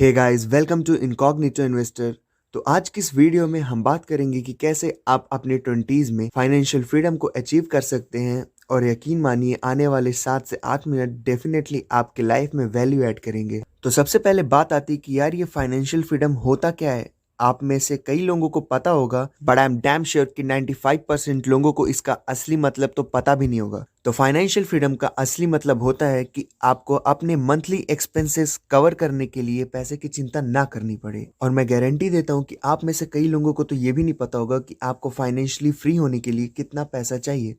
Hey guys, welcome to incognito investor. तो आज की इस वीडियो में हम बात करेंगे कि कैसे आप अपने 20s में फाइनेंशियल फ्रीडम को अचीव कर सकते हैं। और यकीन मानिए, आने वाले 7 से 8 मिनट डेफिनेटली आपके लाइफ में वैल्यू ऐड करेंगे। तो सबसे पहले बात आती है कि यार ये फाइनेंशियल फ्रीडम होता क्या है। आप में से कई लोगों को पता होगा, but I am damn sure कि 95% लोगों को इसका असली मतलब तो पता भी नहीं होगा। तो फाइनेंशियल फ्रीडम का असली मतलब होता है कि आपको अपने मंथली एक्सपेंसेस कवर करने के लिए पैसे की चिंता ना करनी पड़े। और मैं गारंटी देता हूँ कि आप में से कई लोगों को तो ये भी नहीं पता होगा कि आपको फाइनेंशियली फ्री होने के लिए कितना पैसा चाहिए,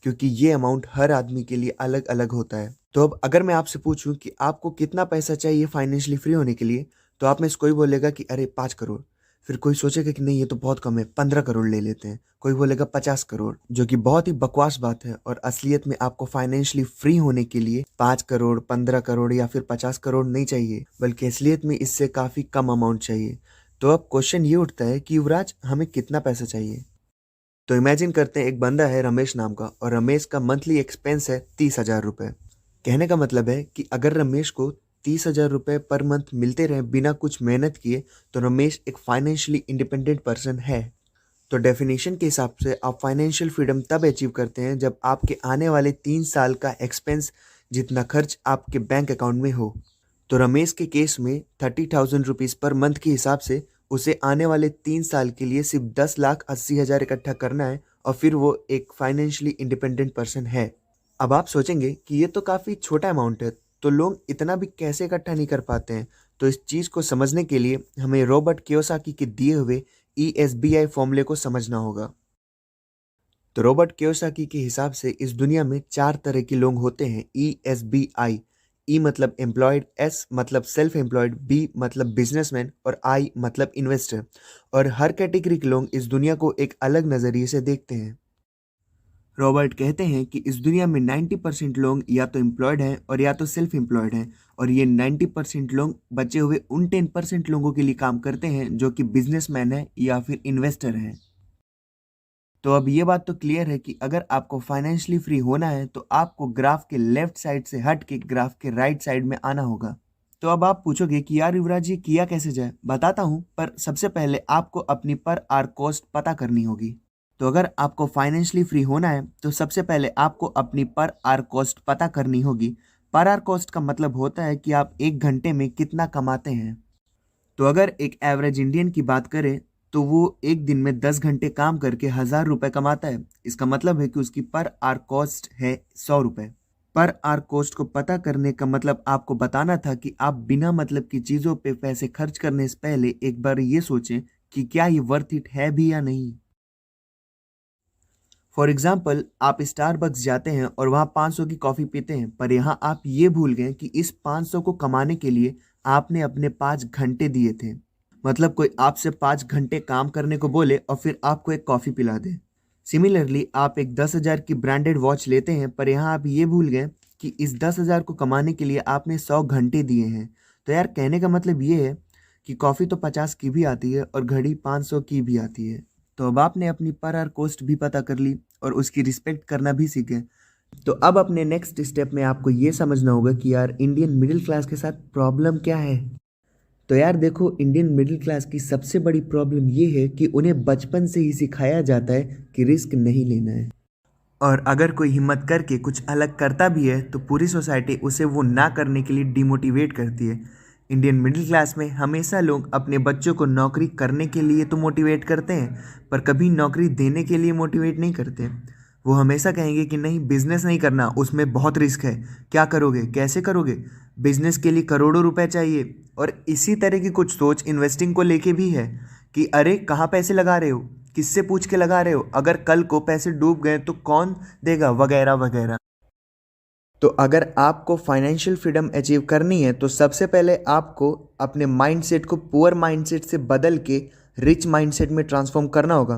क्योंकि ये अमाउंट हर आदमी के लिए अलग अलग होता है। तो अब अगर मैं आपसे पूछूं कि आपको कितना पैसा चाहिए फाइनेंशियली फ्री होने के लिए, तो आप में से कोई बोलेगा कि अरे 5 करोड़। फिर कोई सोचेगा कि नहीं, ये तो बहुत कम है, 15 करोड़ ले लेते हैं। कोई बोलेगा 50 करोड़, जो कि बहुत ही बकवास बात है। और असलियत में आपको फाइनेंशियली फ्री होने के लिए 5 करोड़, 15 करोड़ या फिर 50 करोड़ नहीं चाहिए, बल्कि असलियत में इससे काफी कम अमाउंट चाहिए। तो अब क्वेश्चन ये उठता है कि युवराज, हमें कितना पैसा चाहिए। तो इमेजिन करते हैं, एक बंदा है रमेश नाम का, और रमेश का मंथली एक्सपेंस है 30,000 रुपये। कहने का मतलब है कि अगर रमेश को 30,000 रुपये पर मंथ मिलते रहे बिना कुछ मेहनत किए, तो रमेश एक फाइनेंशियली इंडिपेंडेंट पर्सन है। तो डेफिनेशन के हिसाब से आप फाइनेंशियल फ्रीडम तब अचीव करते हैं जब आपके आने वाले 3 साल का एक्सपेंस जितना खर्च आपके बैंक अकाउंट में हो। तो रमेश के केस में 30,000 रुपीज़ पर मंथ के हिसाब से उसे आने वाले 3 साल के लिए सिर्फ 10,80,000 इकट्ठा करना है, और फिर वो एक फाइनेंशियली इंडिपेंडेंट पर्सन है। अब आप सोचेंगे कि ये तो काफ़ी छोटा अमाउंट है, तो लोग इतना भी कैसे इकट्ठा नहीं कर पाते हैं। तो इस चीज़ को समझने के लिए हमें रॉबर्ट कियोसाकी के दिए हुए ESBI फॉर्मूले को समझना होगा। तो रॉबर्ट कियोसाकी के हिसाब से इस दुनिया में 4 तरह के लोग होते हैं। ESBI, ई मतलब एम्प्लॉयड, एस मतलब सेल्फ एम्प्लॉयड, बी मतलब बिजनेसमैन और आई मतलब इन्वेस्टर। और हर कैटेगरी के लोग इस दुनिया को एक अलग नज़रिए से देखते हैं। रॉबर्ट कहते हैं कि इस दुनिया में 90% लोग या तो एम्प्लॉयड हैं और या तो सेल्फ एम्प्लॉयड हैं, और ये 90% लोग बचे हुए उन 10% लोगों के लिए काम करते हैं जो कि बिजनेसमैन है या फिर इन्वेस्टर हैं। तो अब ये बात तो क्लियर है कि अगर आपको फाइनेंशियली फ्री होना है, तो आपको ग्राफ के लेफ्ट साइड से हट के ग्राफ के राइट साइड में आना होगा। तो अब आप पूछोगे कि यार युवराज, ये किया कैसे जाए। बताता हूँ, पर सबसे पहले आपको अपनी पर आवर कॉस्ट पता करनी होगी। तो अगर आपको फाइनेंशियली फ्री होना है, तो सबसे पहले आपको अपनी पर आवर कॉस्ट पता करनी होगी। पर आवर कॉस्ट का मतलब होता है कि आप 1 घंटे में कितना कमाते हैं। तो अगर एक एवरेज इंडियन की बात करें, तो वो एक दिन में 10 घंटे काम करके 1,000 रुपये कमाता है। इसका मतलब है कि उसकी पर आवर कॉस्ट है 100 रुपये। पर आवर कॉस्ट को पता करने का मतलब आपको बताना था कि आप बिना मतलब की चीज़ों पे पैसे खर्च करने से पहले एक बार ये सोचें कि क्या ये वर्थ इट है भी या नहीं। फॉर एग्जाम्पल, आप स्टारबक्स जाते हैं और वहाँ 500 की कॉफ़ी पीते हैं, पर यहाँ आप ये भूल गए कि इस 500 को कमाने के लिए आपने अपने 5 घंटे दिए थे। मतलब कोई आपसे 5 घंटे काम करने को बोले और फिर आपको एक कॉफ़ी पिला दे। सिमिलरली, आप एक 10,000 की ब्रांडेड वॉच लेते हैं, पर यहाँ आप ये भूल गए कि इस 10,000 को कमाने के लिए आपने 100 घंटे दिए हैं। तो यार, कहने का मतलब ये है कि कॉफ़ी तो 50 की भी आती है और घड़ी 500 की भी आती है। तो अब आपने अपनी पर आवर कॉस्ट भी पता कर ली और उसकी रिस्पेक्ट करना भी सीखे। तो अब अपने नेक्स्ट स्टेप में आपको ये समझना होगा कि यार इंडियन मिडिल क्लास के साथ प्रॉब्लम क्या है। तो यार देखो, इंडियन मिडिल क्लास की सबसे बड़ी प्रॉब्लम ये है कि उन्हें बचपन से ही सिखाया जाता है कि रिस्क नहीं लेना है। और अगर कोई हिम्मत करके कुछ अलग करता भी है, तो पूरी सोसाइटी उसे वो ना करने के लिए डिमोटिवेट करती है। इंडियन मिडिल क्लास में हमेशा लोग अपने बच्चों को नौकरी करने के लिए तो मोटिवेट करते हैं, पर कभी नौकरी देने के लिए मोटिवेट नहीं करते। वो हमेशा कहेंगे कि नहीं, बिजनेस नहीं करना, उसमें बहुत रिस्क है। क्या करोगे, कैसे करोगे, बिजनेस के लिए करोड़ों रुपए चाहिए। और इसी तरह की कुछ सोच इन्वेस्टिंग को लेके भी है कि अरे कहाँ पैसे लगा रहे हो, किससे पूछ के लगा रहे हो, अगर कल को पैसे डूब गए तो कौन देगा, वगैरह वगैरह। तो अगर आपको फाइनेंशियल फ्रीडम अचीव करनी है, तो सबसे पहले आपको अपने माइंडसेट को पुअर माइंडसेट से बदल के रिच माइंडसेट में ट्रांसफॉर्म करना होगा।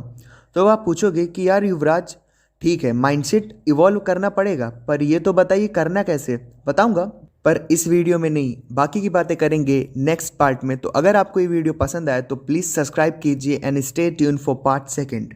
तो आप पूछोगे कि यार युवराज, ठीक है, माइंडसेट इवॉल्व करना पड़ेगा, पर ये तो बताइए करना कैसे। बताऊंगा, पर इस वीडियो में नहीं, बाकी की बातें करेंगे नेक्स्ट पार्ट में। तो अगर आपको ये वीडियो पसंद आए तो प्लीज़ सब्सक्राइब कीजिए and stay tune for part second.